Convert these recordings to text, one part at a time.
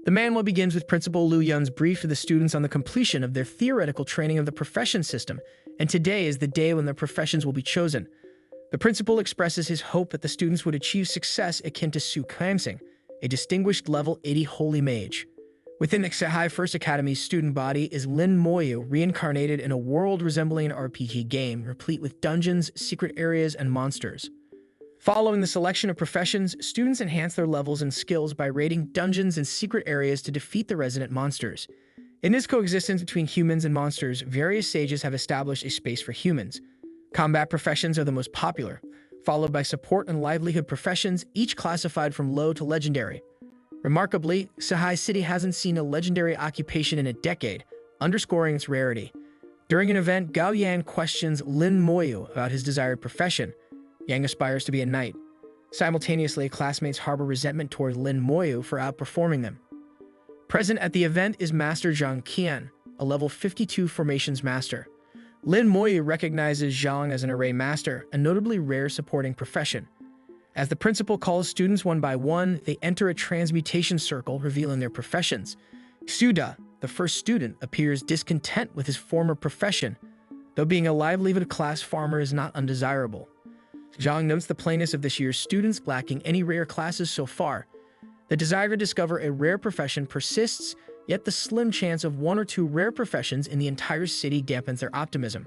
The Manhwa begins with Principal Liu Yun's brief to the students on the completion of their theoretical training of the profession system, and today is the day when their professions will be chosen. The principal expresses his hope that the students would achieve success akin to Su Kamsing, a distinguished level 80 holy mage. Within the Sehai First Academy's student body is Lin Moyu, reincarnated in a world resembling an RPG game, replete with dungeons, secret areas, and monsters. Following the selection of professions, students enhance their levels and skills by raiding dungeons and secret areas to defeat the resident monsters. In this coexistence between humans and monsters, various sages have established a space for humans. Combat professions are the most popular, followed by support and livelihood professions, each classified from low to legendary. Remarkably, Sehai City hasn't seen a legendary occupation in a decade, underscoring its rarity. During an event, Gao Yang questions Lin Moyu about his desired profession. Yang aspires to be a knight. Simultaneously, classmates harbor resentment toward Lin Moyu for outperforming them. Present at the event is Master Zhang Qian, a level 52 formations master. Lin Moyu recognizes Zhang as an array master, a notably rare supporting profession. As the principal calls students one by one, they enter a transmutation circle, revealing their professions. Suda, the first student, appears discontent with his former profession, though being a livelihood class farmer is not undesirable. Zhang notes the plainness of this year's students, lacking any rare classes so far. The desire to discover a rare profession persists, yet the slim chance of one or two rare professions in the entire city dampens their optimism.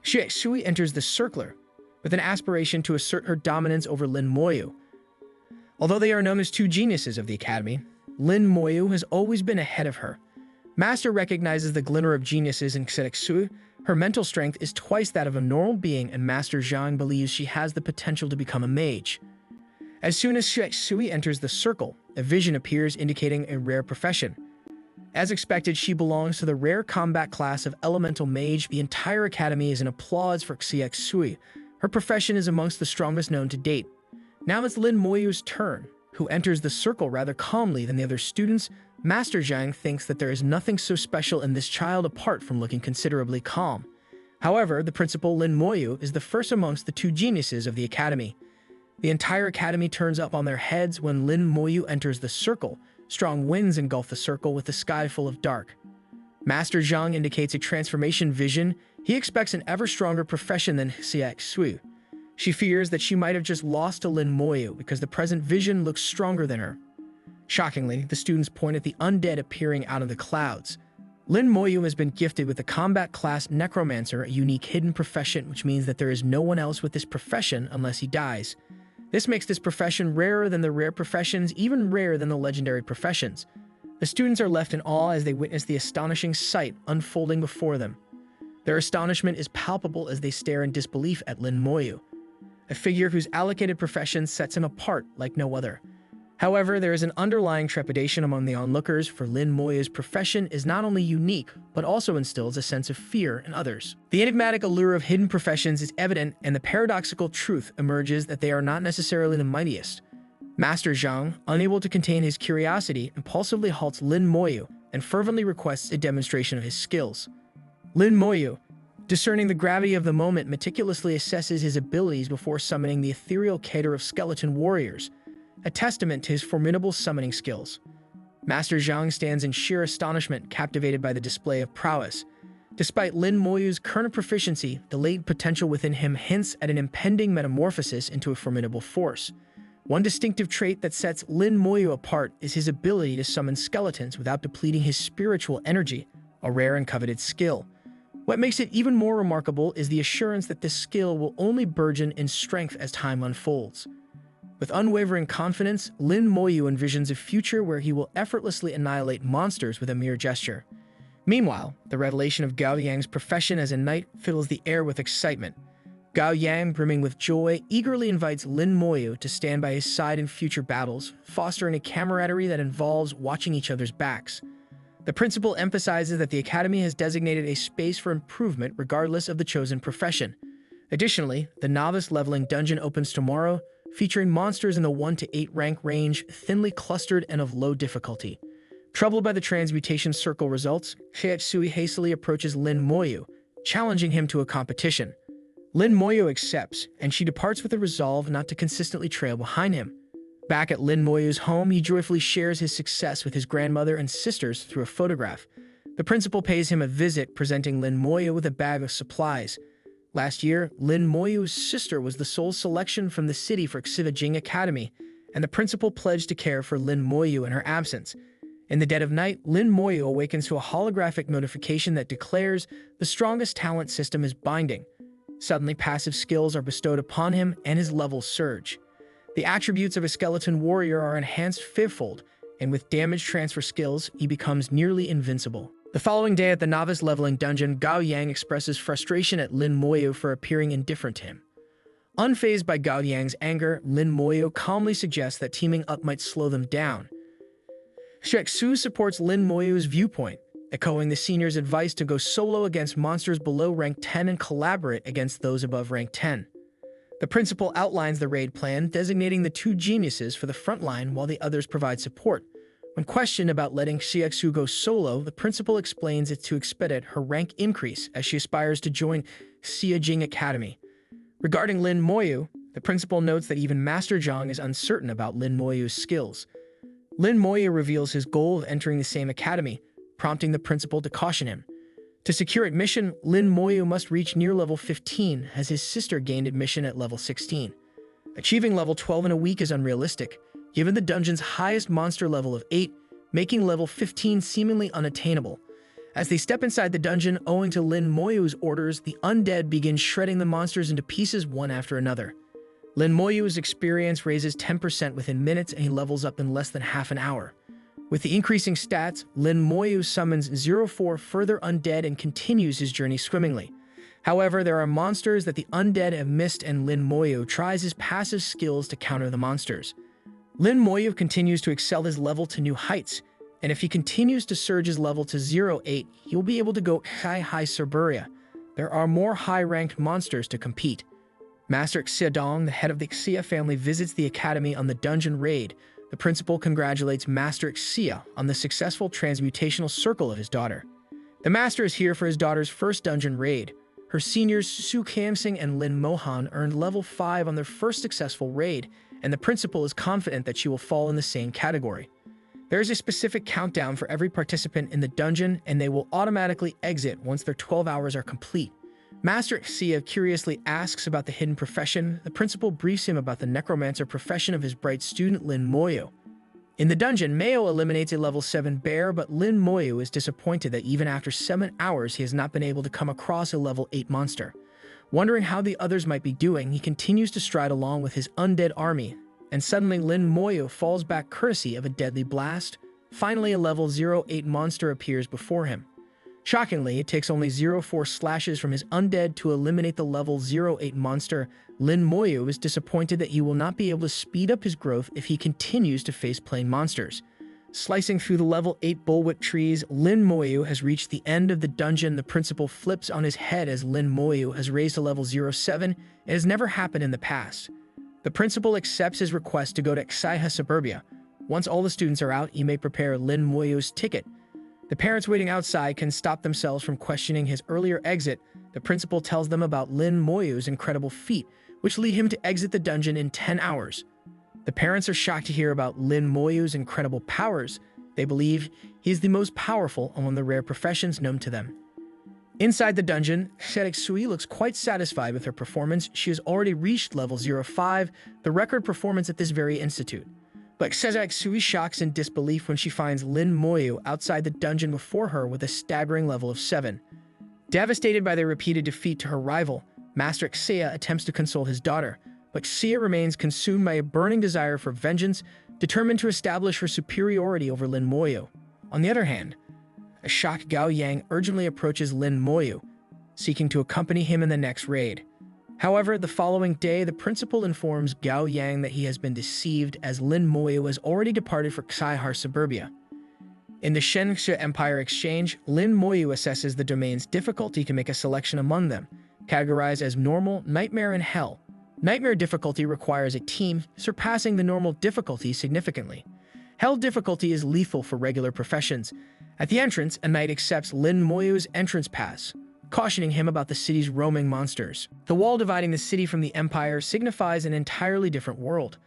Xue Sui enters the circular, with an aspiration to assert her dominance over Lin Moyu. Although they are known as two geniuses of the academy, Lin Moyu has always been ahead of her. Master recognizes the glimmer of geniuses in Xue. Her mental strength is twice that of a normal being, and Master Zhang believes she has the potential to become a mage. As soon as Xue Sui enters the circle, a vision appears indicating a rare profession. As expected, she belongs to the rare combat class of Elemental Mage. The entire academy is in applause for Xue Sui. Her profession is amongst the strongest known to date. Now it's Lin Moyu's turn, who enters the circle rather calmly than the other students. Master Zhang thinks that there is nothing so special in this child apart from looking considerably calm. However, the principal, Lin Moyu, is the first amongst the two geniuses of the academy. The entire academy turns up on their heads when Lin Moyu enters the circle. Strong winds engulf the circle with the sky full of dark. Master Zhang indicates a transformation vision. He expects an ever stronger profession than Xue Sui. She fears that she might have just lost to Lin Moyu because the present vision looks stronger than her. Shockingly, the students point at the undead appearing out of the clouds. Lin Moyu has been gifted with the combat class Necromancer, a unique hidden profession, which means that there is no one else with this profession unless he dies. This makes this profession rarer than the rare professions, even rarer than the legendary professions. The students are left in awe as they witness the astonishing sight unfolding before them. Their astonishment is palpable as they stare in disbelief at Lin Moyu, a figure whose allocated profession sets him apart like no other. However, there is an underlying trepidation among the onlookers, for Lin Moyu's profession is not only unique, but also instills a sense of fear in others. The enigmatic allure of hidden professions is evident, and the paradoxical truth emerges that they are not necessarily the mightiest. Master Zhang, unable to contain his curiosity, impulsively halts Lin Moyu and fervently requests a demonstration of his skills. Lin Moyu, discerning the gravity of the moment, meticulously assesses his abilities before summoning the ethereal cater of skeleton warriors, a testament to his formidable summoning skills. Master Zhang stands in sheer astonishment, captivated by the display of prowess. Despite Lin Moyu's current proficiency, the latent potential within him hints at an impending metamorphosis into a formidable force. One distinctive trait that sets Lin Moyu apart is his ability to summon skeletons without depleting his spiritual energy, a rare and coveted skill. What makes it even more remarkable is the assurance that this skill will only burgeon in strength as time unfolds. With unwavering confidence, Lin Moyu envisions a future where he will effortlessly annihilate monsters with a mere gesture. Meanwhile, the revelation of Gao Yang's profession as a knight fills the air with excitement. Gao Yang, brimming with joy, eagerly invites Lin Moyu to stand by his side in future battles, fostering a camaraderie that involves watching each other's backs. The principal emphasizes that the academy has designated a space for improvement regardless of the chosen profession. Additionally, the novice leveling dungeon opens tomorrow, featuring monsters in the 1 to 8 rank range, thinly clustered and of low difficulty. Troubled by the transmutation circle results, Xue Sui hastily approaches Lin Moyu, challenging him to a competition. Lin Moyu accepts, and she departs with a resolve not to consistently trail behind him. Back at Lin Moyu's home, he joyfully shares his success with his grandmother and sisters through a photograph. The principal pays him a visit, presenting Lin Moyu with a bag of supplies. Last year, Lin Moyu's sister was the sole selection from the city for Xivajing Academy, and the principal pledged to care for Lin Moyu in her absence. In the dead of night, Lin Moyu awakens to a holographic notification that declares the strongest talent system is binding. Suddenly, passive skills are bestowed upon him, and his levels surge. The attributes of a skeleton warrior are enhanced fivfold, and with damage transfer skills, he becomes nearly invincible. The following day at the novice leveling dungeon, Gao Yang expresses frustration at Lin Moyu for appearing indifferent to him. Unfazed by Gao Yang's anger, Lin Moyu calmly suggests that teaming up might slow them down. Sheksu supports Lin Moyu's viewpoint, echoing the senior's advice to go solo against monsters below rank 10 and collaborate against those above rank 10. The principal outlines the raid plan, designating the two geniuses for the front line while the others provide support. When questioned about letting Xiexu go solo, the principal explains it's to expedite her rank increase as she aspires to join Xijing Academy. Regarding Lin Moyu, the principal notes that even Master Zhang is uncertain about Lin Moyu's skills. Lin Moyu reveals his goal of entering the same academy, prompting the principal to caution him. To secure admission, Lin Moyu must reach near level 15, as his sister gained admission at level 16. Achieving level 12 in a week is unrealistic, given the dungeon's highest monster level of 8, making level 15 seemingly unattainable. As they step inside the dungeon, owing to Lin Moyu's orders, the undead begin shredding the monsters into pieces one after another. Lin Moyu's experience raises 10% within minutes, and he levels up in less than half an hour. With the increasing stats, Lin Moyu summons 04 further undead and continues his journey swimmingly. However, there are monsters that the undead have missed, and Lin Moyu tries his passive skills to counter the monsters. Lin Moyu continues to excel his level to new heights, and if he continues to surge his level to 08, he will be able to go high Siberia. There are more high-ranked monsters to compete. Master Xia Dong, the head of the Xia family, visits the academy on the dungeon raid. The principal congratulates Master Xia on the successful transmutational circle of his daughter. The master is here for his daughter's first dungeon raid. Her seniors Su Kamsing and Lin Mohan earned level 5 on their first successful raid, and the principal is confident that she will fall in the same category. There is a specific countdown for every participant in the dungeon, and they will automatically exit once their 12 hours are complete. Master Xia curiously asks about the hidden profession. The principal briefs him about the necromancer profession of his bright student Lin Moyu. In the dungeon, Mayo eliminates a level 7 bear, but Lin Moyu is disappointed that even after 7 hours he has not been able to come across a level 8 monster. Wondering how the others might be doing, he continues to stride along with his undead army, and suddenly Lin Moyu falls back courtesy of a deadly blast. Finally, a level 08 monster appears before him. Shockingly, it takes only 04 slashes from his undead to eliminate the level 08 monster. Lin Moyu is disappointed that he will not be able to speed up his growth if he continues to face plain monsters. Slicing through the level 8 bullwhip trees, Lin Moyu has reached the end of the dungeon. The principal flips on his head as Lin Moyu has raised to level 07. It has never happened in the past. The principal accepts his request to go to Xaiha Suburbia. Once all the students are out, he may prepare Lin Moyu's ticket. The parents waiting outside can stop themselves from questioning his earlier exit. The principal tells them about Lin Moyu's incredible feat, which lead him to exit the dungeon in 10 hours. The parents are shocked to hear about Lin Moyu's incredible powers. They believe he is the most powerful among the rare professions known to them. Inside the dungeon, Sui looks quite satisfied with her performance. She has already reached level 05, the record performance at this very institute. But Sui shocks in disbelief when she finds Lin Moyu outside the dungeon before her with a staggering level of 7. Devastated by their repeated defeat to her rival, Master Xia attempts to console his daughter, but Xia remains consumed by a burning desire for vengeance, determined to establish her superiority over Lin Moyu. On the other hand, a shocked Gao Yang urgently approaches Lin Moyu, seeking to accompany him in the next raid. However, the following day, the principal informs Gao Yang that he has been deceived, as Lin Moyu has already departed for Xaiha Suburbia. In the Shenxia Empire Exchange, Lin Moyu assesses the domain's difficulty to make a selection among them, categorized as Normal, Nightmare, and Hell. Nightmare difficulty requires a team, surpassing the normal difficulty significantly. Hell difficulty is lethal for regular professions. At the entrance, a knight accepts Lin Moyu's entrance pass, cautioning him about the city's roaming monsters. The wall dividing the city from the empire signifies an entirely different world.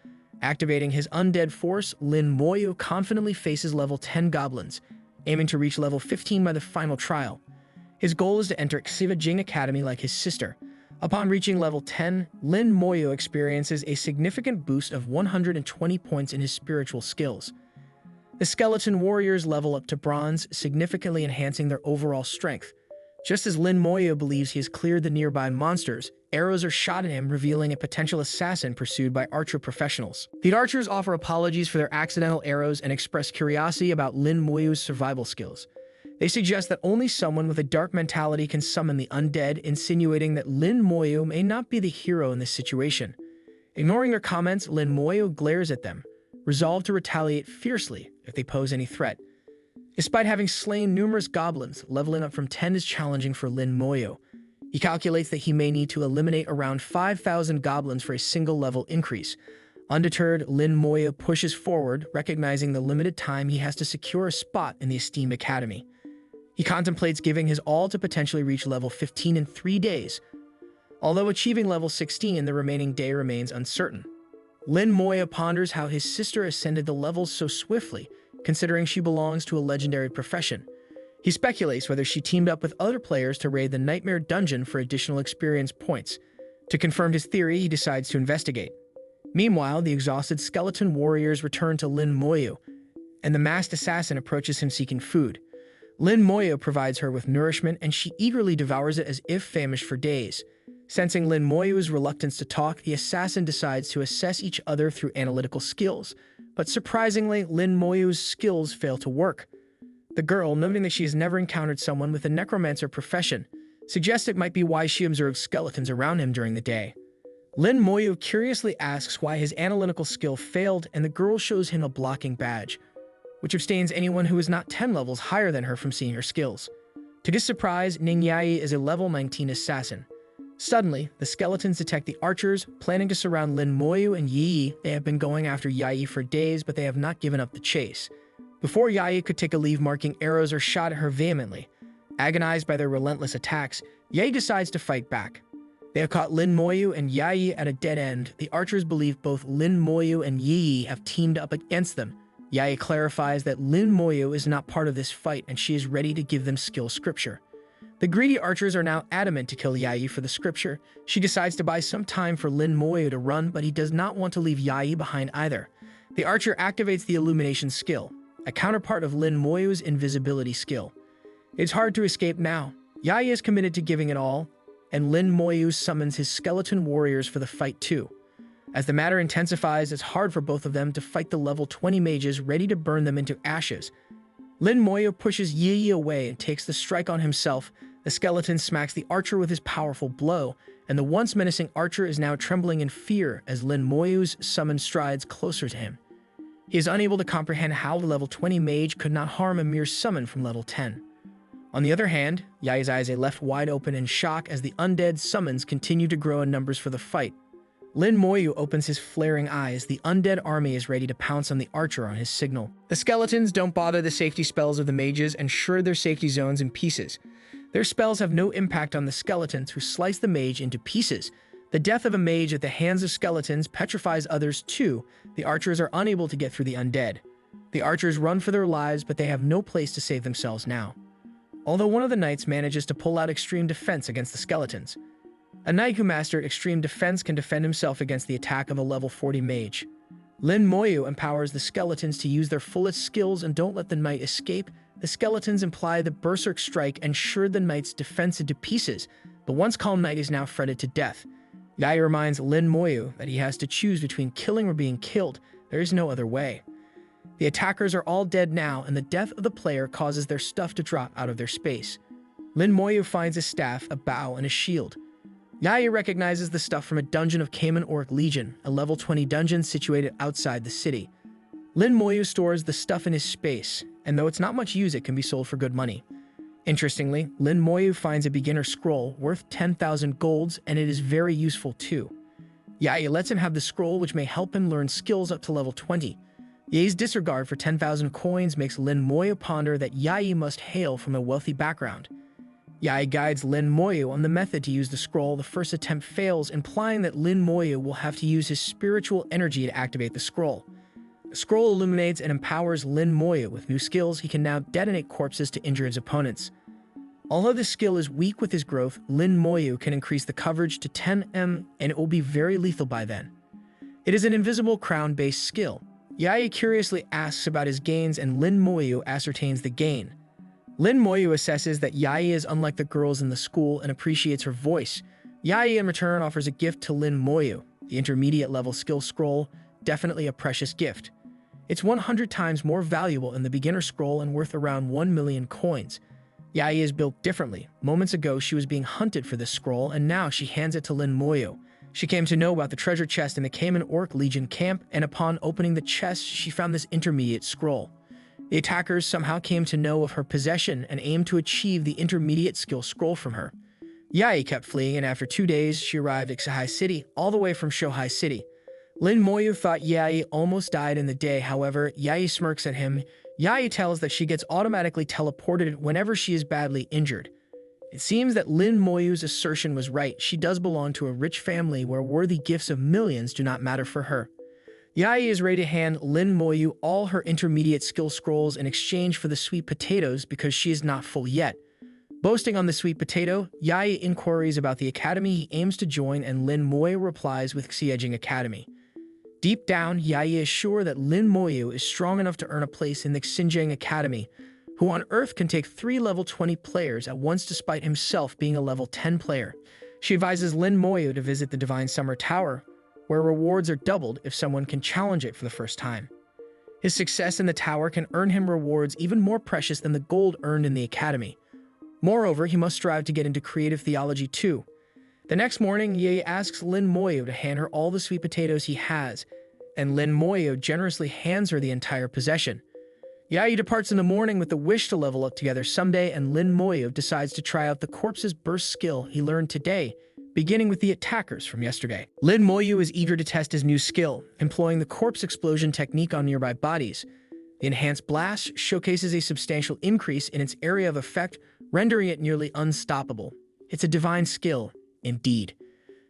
Activating his undead force, Lin Moyu confidently faces level 10 goblins, aiming to reach level 15 by the final trial. His goal is to enter Xiva Jing Academy like his sister. Upon reaching level 10, Lin Moyu experiences a significant boost of 120 points in his spiritual skills. The skeleton warriors level up to bronze, significantly enhancing their overall strength. Just as Lin Moyu believes he has cleared the nearby monsters, arrows are shot at him, revealing a potential assassin pursued by archer professionals. The archers offer apologies for their accidental arrows and express curiosity about Lin Moyu's survival skills. They suggest that only someone with a dark mentality can summon the undead, insinuating that Lin Moyu may not be the hero in this situation. Ignoring their comments, Lin Moyu glares at them, resolved to retaliate fiercely if they pose any threat. Despite having slain numerous goblins, leveling up from 10 is challenging for Lin Moyu. He calculates that he may need to eliminate around 5,000 goblins for a single level increase. Undeterred, Lin Moyu pushes forward, recognizing the limited time he has to secure a spot in the esteemed academy. He contemplates giving his all to potentially reach level 15 in 3 days. Although achieving level 16 the remaining day remains uncertain. Lin Moyu ponders how his sister ascended the levels so swiftly, considering she belongs to a legendary profession. He speculates whether she teamed up with other players to raid the Nightmare Dungeon for additional experience points. To confirm his theory, he decides to investigate. Meanwhile, the exhausted skeleton warriors return to Lin Moyu, and the masked assassin approaches him seeking food. Lin Moyu provides her with nourishment, and she eagerly devours it as if famished for days. Sensing Lin Moyu's reluctance to talk, the assassin decides to assess each other through analytical skills. But surprisingly, Lin Moyu's skills fail to work. The girl, noting that she has never encountered someone with a necromancer profession, suggests it might be why she observes skeletons around him during the day. Lin Moyu curiously asks why his analytical skill failed, and the girl shows him a blocking badge, which abstains anyone who is not 10 levels higher than her from seeing her skills. To his surprise, Ning Yayi is a level 19 assassin. Suddenly, the skeletons detect the archers, planning to surround Lin Moyu and Yi. They have been going after Yayi for days, but they have not given up the chase. Before Yayi could take a leave, marking arrows are shot at her vehemently. Agonized by their relentless attacks, Yayi decides to fight back. They have caught Lin Moyu and Yayi at a dead end. The archers believe both Lin Moyu and Yi have teamed up against them. Yayi clarifies that Lin Moyu is not part of this fight, and she is ready to give them skill scripture. The greedy archers are now adamant to kill Yayi for the scripture. She decides to buy some time for Lin Moyu to run, but he does not want to leave Yayi behind either. The archer activates the illumination skill, a counterpart of Lin Moyu's invisibility skill. It's hard to escape now. Yayi is committed to giving it all, and Lin Moyu summons his skeleton warriors for the fight too. As the matter intensifies, it's hard for both of them to fight the level 20 mages ready to burn them into ashes. Lin Moyu pushes Yi away and takes the strike on himself. The skeleton smacks the archer with his powerful blow, and the once menacing archer is now trembling in fear as Lin Moyu's summon strides closer to him. He is unable to comprehend how the level 20 mage could not harm a mere summon from level 10. On the other hand, Yayi's eyes are left wide open in shock as the undead summons continue to grow in numbers for the fight. Lin Moyu opens his flaring eyes. The undead army is ready to pounce on the archer on his signal. The skeletons don't bother the safety spells of the mages and shred their safety zones in pieces. Their spells have no impact on the skeletons, who slice the mage into pieces. The death of a mage at the hands of skeletons petrifies others too. The archers are unable to get through the undead. The archers run for their lives, but they have no place to save themselves now. Although one of the knights manages to pull out extreme defense against the skeletons. A knight who mastered extreme defense can defend himself against the attack of a level 40 mage. Lin Moyu empowers the skeletons to use their fullest skills and don't let the knight escape. The skeletons imply the berserk strike and shred the knight's defense into pieces. The once calm knight is now fretted to death. Yayi reminds Lin Moyu that he has to choose between killing or being killed. There is no other way. The attackers are all dead now, and the death of the player causes their stuff to drop out of their space. Lin Moyu finds a staff, a bow, and a shield. Yayi recognizes the stuff from a dungeon of Cayman Orc Legion, a level 20 dungeon situated outside the city. Lin Moyu stores the stuff in his space, and though it's not much use, it can be sold for good money. Interestingly, Lin Moyu finds a beginner scroll worth 10,000 golds, and it is very useful too. Yayi lets him have the scroll, which may help him learn skills up to level 20. Yayi's disregard for 10,000 coins makes Lin Moyu ponder that Yayi must hail from a wealthy background. Yai guides Lin Moyu on the method to use the scroll. The first attempt fails, implying that Lin Moyu will have to use his spiritual energy to activate the scroll. The scroll illuminates and empowers Lin Moyu with new skills. He can now detonate corpses to injure his opponents. Although this skill is weak with his growth, Lin Moyu can increase the coverage to 10m, and it will be very lethal by then. It is an invisible crown-based skill. Yai curiously asks about his gains, and Lin Moyu ascertains the gain. Lin Moyu assesses that Yai is unlike the girls in the school and appreciates her voice. Yai in return offers a gift to Lin Moyu, the intermediate level skill scroll, definitely a precious gift. It's 100 times more valuable than the beginner scroll and worth around 1 million coins. Yai is built differently. Moments ago, she was being hunted for this scroll, and now she hands it to Lin Moyu. She came to know about the treasure chest in the Cayman Orc Legion camp, and upon opening the chest, she found this intermediate scroll. The attackers somehow came to know of her possession and aimed to achieve the intermediate skill scroll from her. Yai kept fleeing, and after 2 days, she arrived at Xihai City, all the way from Shohai City. Lin Moyu thought Yai almost died in the day. However, Yai smirks at him. Yai tells that she gets automatically teleported whenever she is badly injured. It seems that Lin Moyu's assertion was right. She does belong to a rich family where worthy gifts of millions do not matter for her. Yai is ready to hand Lin Moyu all her intermediate skill scrolls in exchange for the sweet potatoes because she is not full yet. Boasting on the sweet potato, Yai inquiries about the academy he aims to join, and Lin Moyu replies with Xiejing Academy. Deep down, Yai is sure that Lin Moyu is strong enough to earn a place in the Xinjiang Academy, who on Earth can take 3 level 20 players at once despite himself being a level 10 player. She advises Lin Moyu to visit the Divine Summer Tower, where rewards are doubled if someone can challenge it for the first time. His success in the tower can earn him rewards even more precious than the gold earned in the academy. Moreover, he must strive to get into creative theology too. The next morning, Yai asks Lin Moyu to hand her all the sweet potatoes he has, and Lin Moyu generously hands her the entire possession. Yai departs in the morning with the wish to level up together someday, and Lin Moyu decides to try out the corpse's burst skill he learned today, beginning with the attackers from yesterday. Lin Moyu is eager to test his new skill, employing the corpse explosion technique on nearby bodies. The enhanced blast showcases a substantial increase in its area of effect, rendering it nearly unstoppable. It's a divine skill, indeed.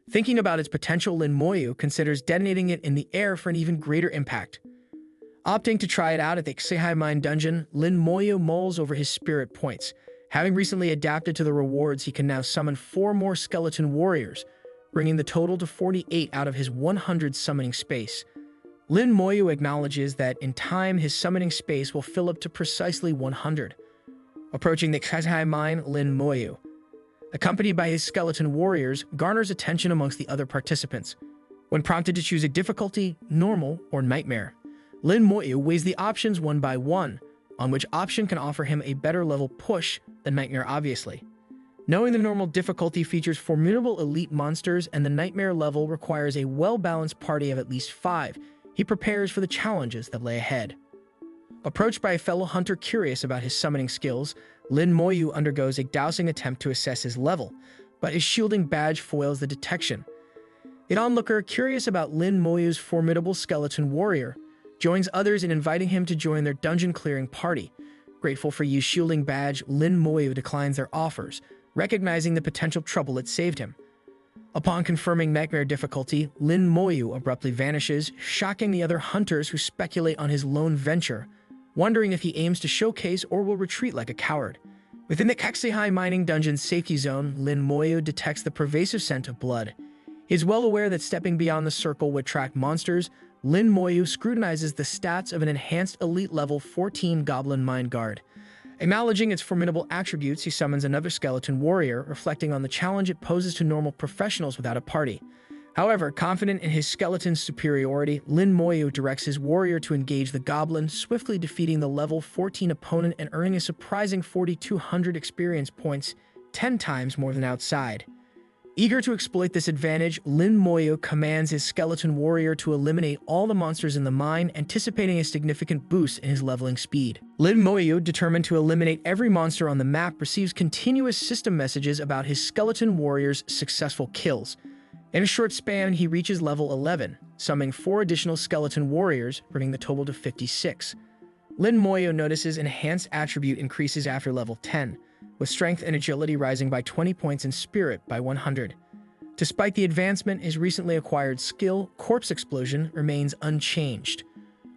Thinking about its potential, Lin Moyu considers detonating it in the air for an even greater impact. Opting to try it out at the Xihai Mine dungeon, Lin Moyu mulls over his spirit points. Having recently adapted to the rewards, he can now summon 4 more skeleton warriors, bringing the total to 48 out of his 100 summoning space. Lin Moyu acknowledges that in time his summoning space will fill up to precisely 100. Approaching the Xihai Mine, Lin Moyu, accompanied by his skeleton warriors, garners attention amongst the other participants. When prompted to choose a difficulty, normal or nightmare, Lin Moyu weighs the options one by one, on which option can offer him a better level push than nightmare, obviously. Knowing the normal difficulty features formidable elite monsters and the nightmare level requires a well-balanced party of at least 5, he prepares for the challenges that lay ahead. Approached by a fellow hunter curious about his summoning skills, Lin Moyu undergoes a dousing attempt to assess his level, but his shielding badge foils the detection. An onlooker curious about Lin Moyu's formidable skeleton warrior joins others in inviting him to join their dungeon-clearing party. Grateful for Yu's shielding badge, Lin Moyu declines their offers, recognizing the potential trouble it saved him. Upon confirming nightmare difficulty, Lin Moyu abruptly vanishes, shocking the other hunters who speculate on his lone venture, wondering if he aims to showcase or will retreat like a coward. Within the Xihai mining dungeon's safety zone, Lin Moyu detects the pervasive scent of blood. He is well aware that stepping beyond the circle would attract monsters. Lin Moyu scrutinizes the stats of an enhanced elite level 14 Goblin Mine Guard. Acknowledging its formidable attributes, he summons another skeleton warrior, reflecting on the challenge it poses to normal professionals without a party. However, confident in his skeleton's superiority, Lin Moyu directs his warrior to engage the Goblin, swiftly defeating the level 14 opponent and earning a surprising 4,200 experience points, 10 times more than outside. Eager to exploit this advantage, Lin Moyu commands his skeleton warrior to eliminate all the monsters in the mine, anticipating a significant boost in his leveling speed. Lin Moyu, determined to eliminate every monster on the map, receives continuous system messages about his skeleton warrior's successful kills. In a short span, he reaches level 11, summoning 4 additional skeleton warriors, bringing the total to 56. Lin Moyu notices enhanced attribute increases after level 10, with strength and agility rising by 20 points and spirit by 100. Despite the advancement, his recently acquired skill, Corpse Explosion, remains unchanged.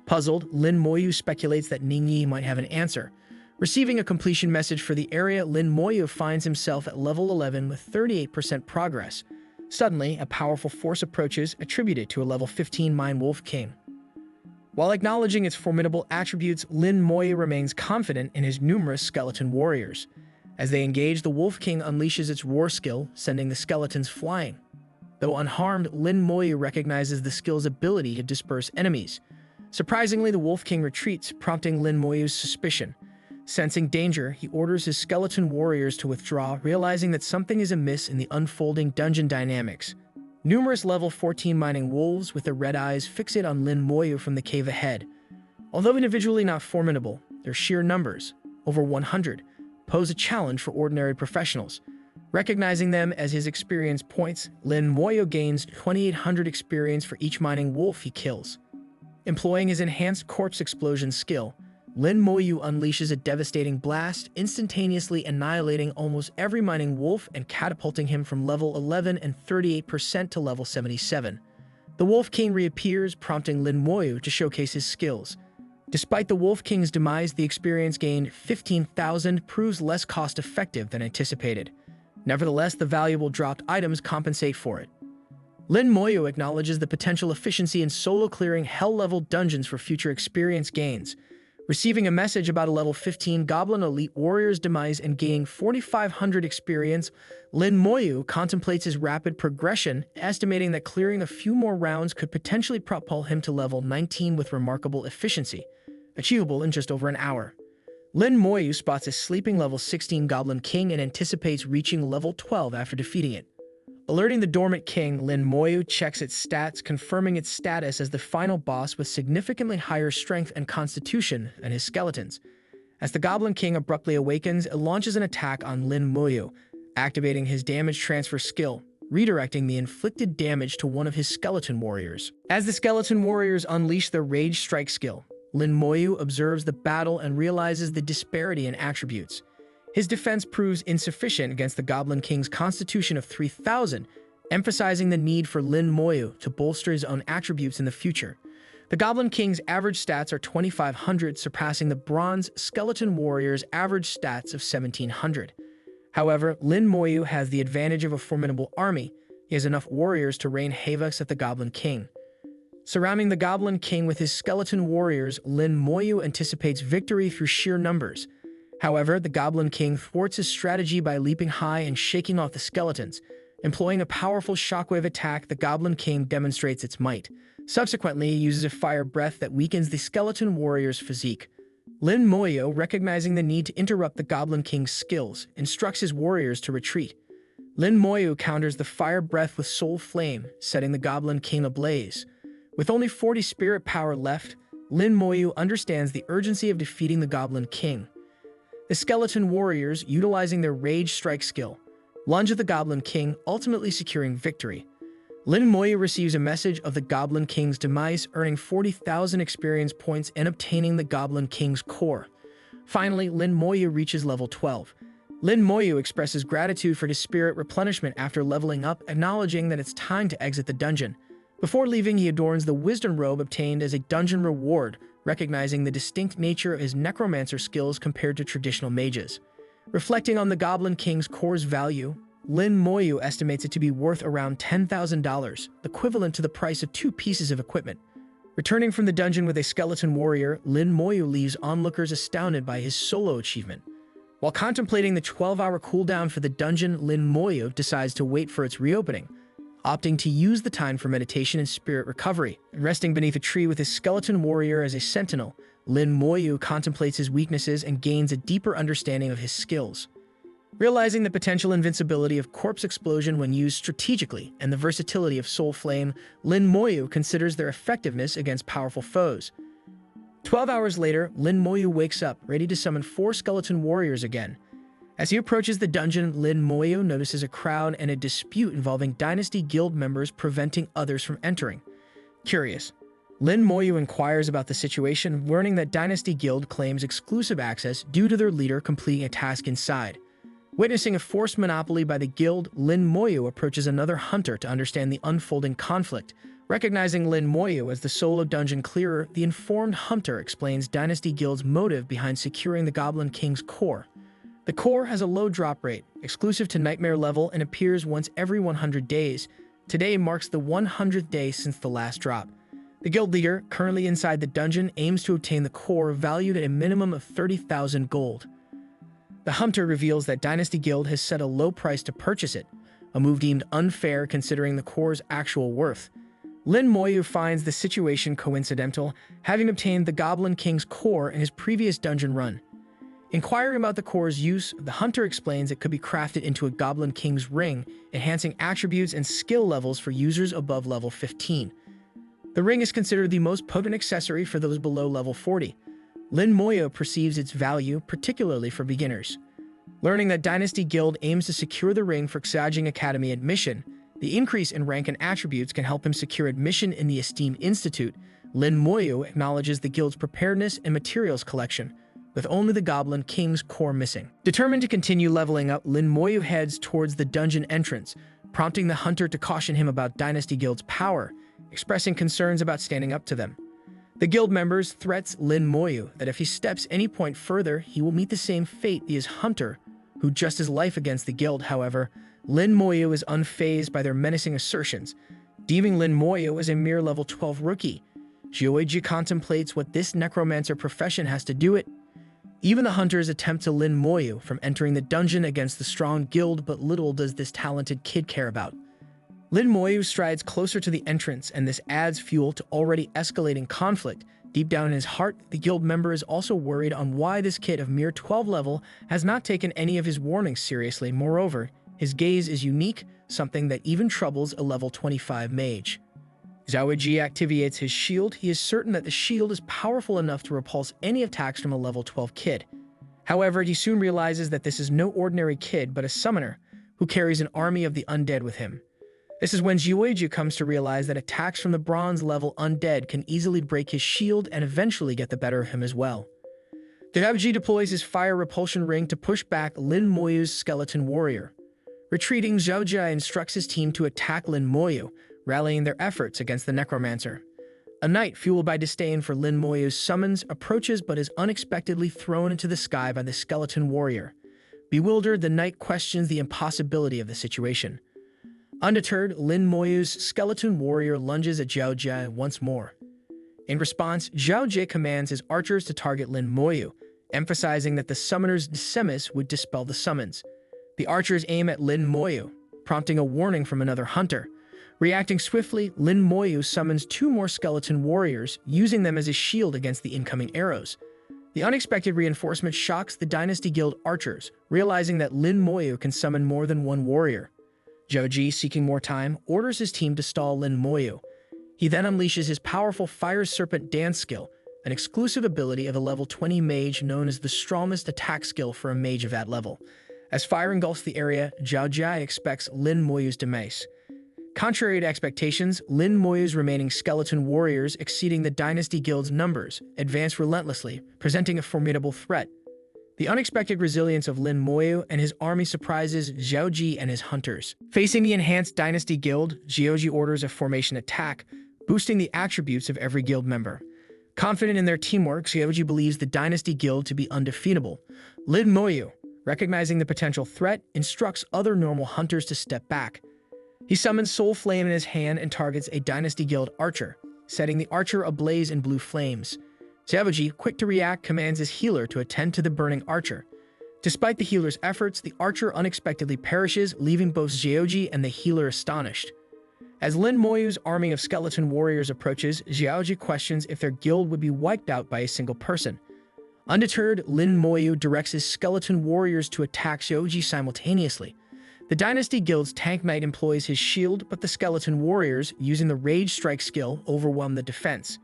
Puzzled, Lin Moyu speculates that Ningyi might have an answer. Receiving a completion message for the area, Lin Moyu finds himself at level 11 with 38% progress. Suddenly, a powerful force approaches, attributed to a level 15 Mine Wolf King. While acknowledging its formidable attributes, Lin Moyu remains confident in his numerous skeleton warriors. As they engage, the Wolf King unleashes its roar skill, sending the skeletons flying. Though unharmed, Lin Moyu recognizes the skill's ability to disperse enemies. Surprisingly, the Wolf King retreats, prompting Lin Moyu's suspicion. Sensing danger, he orders his skeleton warriors to withdraw, realizing that something is amiss in the unfolding dungeon dynamics. Numerous level 14 mining wolves with their red eyes fixate on Lin Moyu from the cave ahead. Although individually not formidable, their sheer numbers, over 100, pose a challenge for ordinary professionals. Recognizing them as his experience points, Lin Moyu gains 2,800 experience for each mining wolf he kills. Employing his enhanced Corpse Explosion skill, Lin Moyu unleashes a devastating blast, instantaneously annihilating almost every mining wolf and catapulting him from level 11 and 38% to level 77. The Wolf King reappears, prompting Lin Moyu to showcase his skills. Despite the Wolf King's demise, the experience gained 15,000 proves less cost-effective than anticipated. Nevertheless, the valuable dropped items compensate for it. Lin Moyu acknowledges the potential efficiency in solo-clearing hell-level dungeons for future experience gains. Receiving a message about a level 15 Goblin Elite Warrior's demise and gaining 4,500 experience, Lin Moyu contemplates his rapid progression, estimating that clearing a few more rounds could potentially propel him to level 19 with remarkable efficiency, achievable in just over an hour. Lin Moyu spots a sleeping level 16 Goblin King and anticipates reaching level 12 after defeating it. Alerting the dormant king, Lin Moyu checks its stats, confirming its status as the final boss with significantly higher strength and constitution than his skeletons. As the Goblin King abruptly awakens, it launches an attack on Lin Moyu, activating his damage transfer skill, redirecting the inflicted damage to one of his skeleton warriors. As the skeleton warriors unleash their Rage Strike skill, Lin Moyu observes the battle and realizes the disparity in attributes. His defense proves insufficient against the Goblin King's constitution of 3,000, emphasizing the need for Lin Moyu to bolster his own attributes in the future. The Goblin King's average stats are 2,500, surpassing the Bronze Skeleton Warrior's average stats of 1,700. However, Lin Moyu has the advantage of a formidable army. He has enough warriors to rain havoc at the Goblin King. Surrounding the Goblin King with his skeleton warriors, Lin Moyu anticipates victory through sheer numbers. However, the Goblin King thwarts his strategy by leaping high and shaking off the skeletons. Employing a powerful shockwave attack, the Goblin King demonstrates its might. Subsequently, he uses a fire breath that weakens the skeleton warrior's physique. Lin Moyu, recognizing the need to interrupt the Goblin King's skills, instructs his warriors to retreat. Lin Moyu counters the fire breath with Soul Flame, setting the Goblin King ablaze. With only 40 spirit power left, Lin Moyu understands the urgency of defeating the Goblin King. The skeleton warriors, utilizing their Rage Strike skill, lunge at the Goblin King, ultimately securing victory. Lin Moyu receives a message of the Goblin King's demise, earning 40,000 experience points and obtaining the Goblin King's core. Finally, Lin Moyu reaches level 12. Lin Moyu expresses gratitude for his spirit replenishment after leveling up, acknowledging that it's time to exit the dungeon. Before leaving, he adorns the Wisdom Robe obtained as a dungeon reward, recognizing the distinct nature of his necromancer skills compared to traditional mages. Reflecting on the Goblin King's core's value, Lin Moyu estimates it to be worth around $10,000, equivalent to the price of 2 pieces of equipment. Returning from the dungeon with a skeleton warrior, Lin Moyu leaves onlookers astounded by his solo achievement. While contemplating the 12-hour cooldown for the dungeon, Lin Moyu decides to wait for its reopening, opting to use the time for meditation and spirit recovery. Resting beneath a tree with his skeleton warrior as a sentinel, Lin Moyu contemplates his weaknesses and gains a deeper understanding of his skills. Realizing the potential invincibility of Corpse Explosion when used strategically and the versatility of Soul Flame, Lin Moyu considers their effectiveness against powerful foes. 12 hours later, Lin Moyu wakes up, ready to summon 4 skeleton warriors again. As he approaches the dungeon, Lin Moyu notices a crowd and a dispute involving Dynasty Guild members preventing others from entering. Curious, Lin Moyu inquires about the situation, learning that Dynasty Guild claims exclusive access due to their leader completing a task inside. Witnessing a forced monopoly by the guild, Lin Moyu approaches another hunter to understand the unfolding conflict. Recognizing Lin Moyu as the solo dungeon clearer, the informed hunter explains Dynasty Guild's motive behind securing the Goblin King's core. The core has a low drop rate, exclusive to Nightmare level, and appears once every 100 days. Today marks the 100th day since the last drop. The guild leader, currently inside the dungeon, aims to obtain the core valued at a minimum of 30,000 gold. The hunter reveals that Dynasty Guild has set a low price to purchase it, a move deemed unfair considering the core's actual worth. Lin Moyu finds the situation coincidental, having obtained the Goblin King's core in his previous dungeon run. Inquiring about the core's use, the hunter explains it could be crafted into a Goblin King's ring, enhancing attributes and skill levels for users above level 15. The ring is considered the most potent accessory for those below level 40. Lin Moyu perceives its value, particularly for beginners. Learning that Dynasty Guild aims to secure the ring for Xiaojing Academy admission, the increase in rank and attributes can help him secure admission in the esteemed institute. Lin Moyu acknowledges the guild's preparedness and materials collection, with only the Goblin King's core missing. Determined to continue leveling up, Lin Moyu heads towards the dungeon entrance, prompting the hunter to caution him about Dynasty Guild's power, expressing concerns about standing up to them. The guild members threats Lin Moyu that if he steps any point further, he will meet the same fate as Hunter, who just his life against the guild. However, Lin Moyu is unfazed by their menacing assertions, deeming Lin Moyu as a mere level 12 rookie. Zhuoji contemplates what this necromancer profession has to do it. Even the hunters attempt to Lin Moyu from entering the dungeon against the strong guild, but little does this talented kid care about. Lin Moyu strides closer to the entrance, and this adds fuel to already escalating conflict. Deep down in his heart, the guild member is also worried on why this kid of mere 12 level has not taken any of his warnings seriously. Moreover, his gaze is unique, something that even troubles a level 25 mage. Zhao Ji activates his shield. He is certain that the shield is powerful enough to repulse any attacks from a level 12 kid. However, he soon realizes that this is no ordinary kid, but a summoner who carries an army of the undead with him. This is when Zhuoji comes to realize that attacks from the bronze level undead can easily break his shield and eventually get the better of him as well. Zhuoji deploys his fire repulsion ring to push back Lin Moyu's skeleton warrior. Retreating, Zhuoji instructs his team to attack Lin Moyu, rallying their efforts against the necromancer. A knight, fueled by disdain for Lin Moyu's summons, approaches but is unexpectedly thrown into the sky by the skeleton warrior. Bewildered, the knight questions the impossibility of the situation. Undeterred, Lin Moyu's skeleton warrior lunges at Zhuoji once more. In response, Zhuoji commands his archers to target Lin Moyu, emphasizing that the summoner's semis would dispel the summons. The archers aim at Lin Moyu, prompting a warning from another hunter. Reacting swiftly, Lin Moyu summons two more skeleton warriors, using them as a shield against the incoming arrows. The unexpected reinforcement shocks the Dynasty Guild archers, realizing that Lin Moyu can summon more than one warrior. Zhuoji, seeking more time, orders his team to stall Lin Moyu. He then unleashes his powerful Fire Serpent Dance skill, an exclusive ability of a level 20 mage known as the strongest attack skill for a mage of that level. As fire engulfs the area, Zhuoji expects Lin Moyu's demise. Contrary to expectations, Lin Moyu's remaining skeleton warriors, exceeding the Dynasty Guild's numbers, advance relentlessly, presenting a formidable threat. The unexpected resilience of Lin Moyu and his army surprises Zhuoji and his hunters. Facing the enhanced Dynasty Guild, Zhuoji orders a formation attack, boosting the attributes of every guild member. Confident in their teamwork, Zhuoji believes the Dynasty Guild to be undefeatable. Lin Moyu, recognizing the potential threat, instructs other normal hunters to step back. He summons Soul Flame in his hand and targets a Dynasty Guild archer, setting the archer ablaze in blue flames. Zhuoji, quick to react, commands his healer to attend to the burning archer. Despite the healer's efforts, the archer unexpectedly perishes, leaving both Zhuoji and the healer astonished. As Lin Moyu's army of skeleton warriors approaches, Zhuoji questions if their guild would be wiped out by a single person. Undeterred, Lin Moyu directs his skeleton warriors to attack Zhuoji simultaneously. The Dynasty Guild's Tank Knight employs his shield, but the skeleton warriors, using the Rage Strike skill, overwhelm the defense.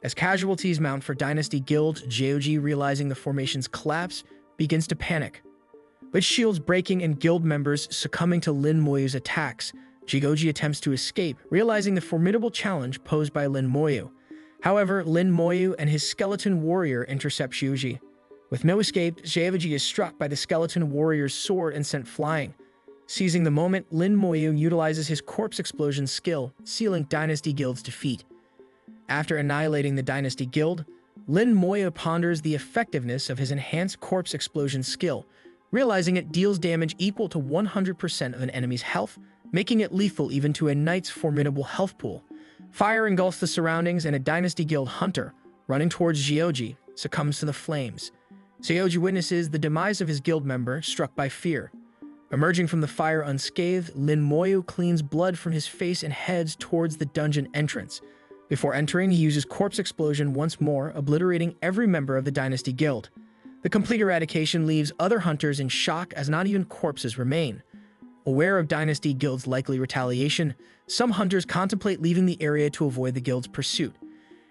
As casualties mount for Dynasty Guild, Zhuoji, realizing the formation's collapse, begins to panic. With shields breaking and guild members succumbing to Lin Moyu's attacks, Zhuoji attempts to escape, realizing the formidable challenge posed by Lin Moyu. However, Lin Moyu and his skeleton warrior intercept Zhuoji. With no escape, Xiaoji is struck by the skeleton warrior's sword and sent flying. Seizing the moment, Lin Moyu utilizes his corpse explosion skill, sealing Dynasty Guild's defeat. After annihilating the Dynasty Guild, Lin Moyu ponders the effectiveness of his enhanced corpse explosion skill, realizing it deals damage equal to 100% of an enemy's health, making it lethal even to a knight's formidable health pool. Fire engulfs the surroundings, and a Dynasty Guild hunter, running towards Xiaoji, succumbs to the flames. Xiaoji witnesses the demise of his guild member, struck by fear. Emerging from the fire unscathed, Lin Moyu cleans blood from his face and heads towards the dungeon entrance. Before entering, he uses corpse explosion once more, obliterating every member of the Dynasty Guild. The complete eradication leaves other hunters in shock as not even corpses remain. Aware of Dynasty Guild's likely retaliation, some hunters contemplate leaving the area to avoid the guild's pursuit.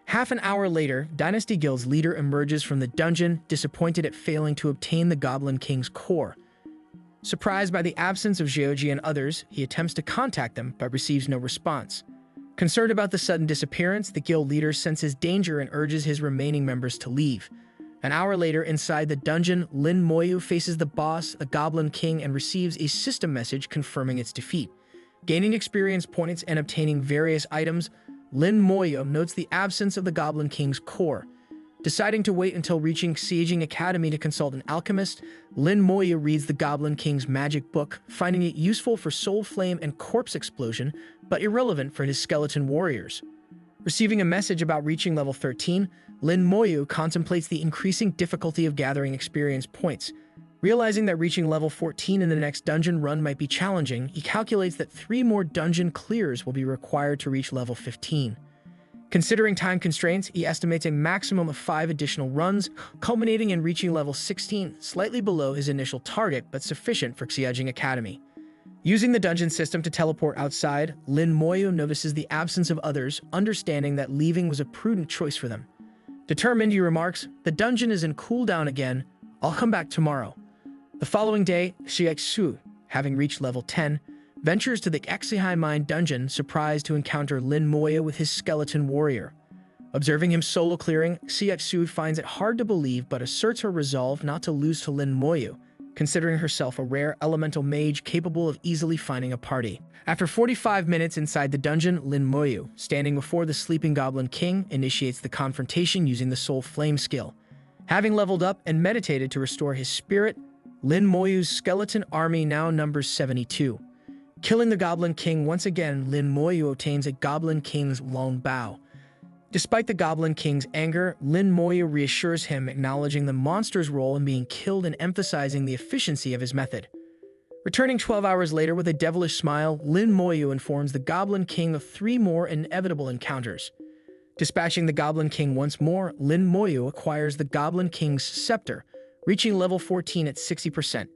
Half an hour later, Dynasty Guild's leader emerges from the dungeon, disappointed at failing to obtain the Goblin King's core. Surprised by the absence of Xiaoji and others, he attempts to contact them but receives no response. Concerned about the sudden disappearance, the guild leader senses danger and urges his remaining members to leave. An hour later, inside the dungeon, Lin Moyu faces the boss, the Goblin King, and receives a system message confirming its defeat. Gaining experience points and obtaining various items, Lin Moyu notes the absence of the Goblin King's core. Deciding to wait until reaching Sieging Academy to consult an alchemist, Lin Moyu reads the Goblin King's magic book, finding it useful for soul flame and corpse explosion, but irrelevant for his skeleton warriors. Receiving a message about reaching level 13, Lin Moyu contemplates the increasing difficulty of gathering experience points. Realizing that reaching level 14 in the next dungeon run might be challenging, he calculates that 3 more dungeon clears will be required to reach level 15. Considering time constraints, he estimates a maximum of 5 additional runs, culminating in reaching level 16, slightly below his initial target but sufficient for Xiajing Academy. Using the dungeon system to teleport outside, Lin Moyu notices the absence of others, understanding that leaving was a prudent choice for them. Determined, he remarks, "The dungeon is in cooldown again. I'll come back tomorrow." The following day, Xiexu, having reached level 10, ventures to the Exihai Mine dungeon, surprised to encounter Lin Moyu with his skeleton warrior. Observing him solo clearing, Xiexu finds it hard to believe but asserts her resolve not to lose to Lin Moyu, considering herself a rare elemental mage capable of easily finding a party. After 45 minutes inside the dungeon, Lin Moyu, standing before the sleeping Goblin King, initiates the confrontation using the Soul Flame skill. Having leveled up and meditated to restore his spirit, Lin Moyu's skeleton army now numbers 72. Killing the Goblin King once again, Lin Moyu obtains a Goblin King's long bow. Despite the Goblin King's anger, Lin Moyu reassures him, acknowledging the monster's role in being killed and emphasizing the efficiency of his method. Returning 12 hours later with a devilish smile, Lin Moyu informs the Goblin King of 3 more inevitable encounters. Dispatching the Goblin King once more, Lin Moyu acquires the Goblin King's scepter, reaching level 14 at 60%.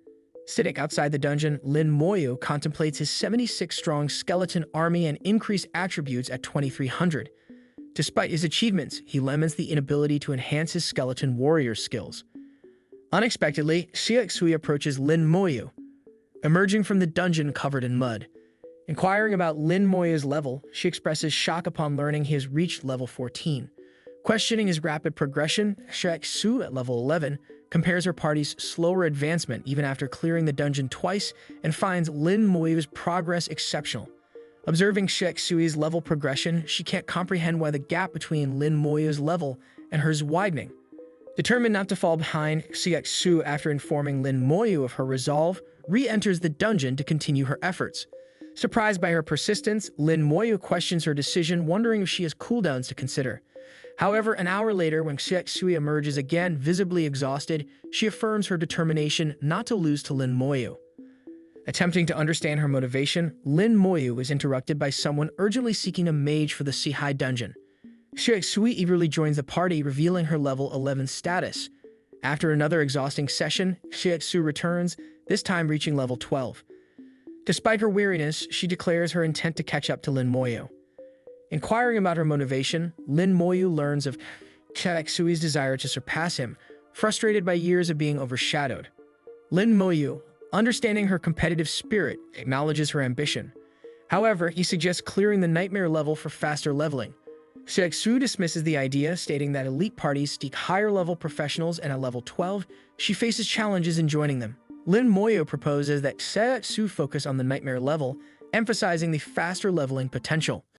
Sitting outside the dungeon, Lin Moyu contemplates his 76-strong skeleton army and increased attributes at 2,300. Despite his achievements, he laments the inability to enhance his skeleton warrior skills. Unexpectedly, Xiexui approaches Lin Moyu, emerging from the dungeon covered in mud. Inquiring about Lin Moyu's level, she expresses shock upon learning he has reached level 14. Questioning his rapid progression, Xiexu at level 11 compares her party's slower advancement even after clearing the dungeon twice and finds Lin Moyu's progress exceptional. Observing Xiexui's level progression, she can't comprehend why the gap between Lin Moyu's level and hers is widening. Determined not to fall behind, Xiexu, after informing Lin Moyu of her resolve, re-enters the dungeon to continue her efforts. Surprised by her persistence, Lin Moyu questions her decision, wondering if she has cooldowns to consider. However, an hour later, when Xiexui emerges again, visibly exhausted, she affirms her determination not to lose to Lin Moyu. Attempting to understand her motivation, Lin Moyu is interrupted by someone urgently seeking a mage for the Sihai dungeon. Xiexui eagerly joins the party, revealing her level 11 status. After another exhausting session, Xiexu returns, this time reaching level 12. Despite her weariness, she declares her intent to catch up to Lin Moyu. Inquiring about her motivation, Lin Moyu learns of Xiexui's desire to surpass him, frustrated by years of being overshadowed. Lin Moyu, understanding her competitive spirit, acknowledges her ambition. However, he suggests clearing the nightmare level for faster leveling. Su dismisses the idea, stating that elite parties seek higher-level professionals, and at level 12, she faces challenges in joining them. Lin Moyu proposes that Su focus on the nightmare level, emphasizing the faster leveling potential.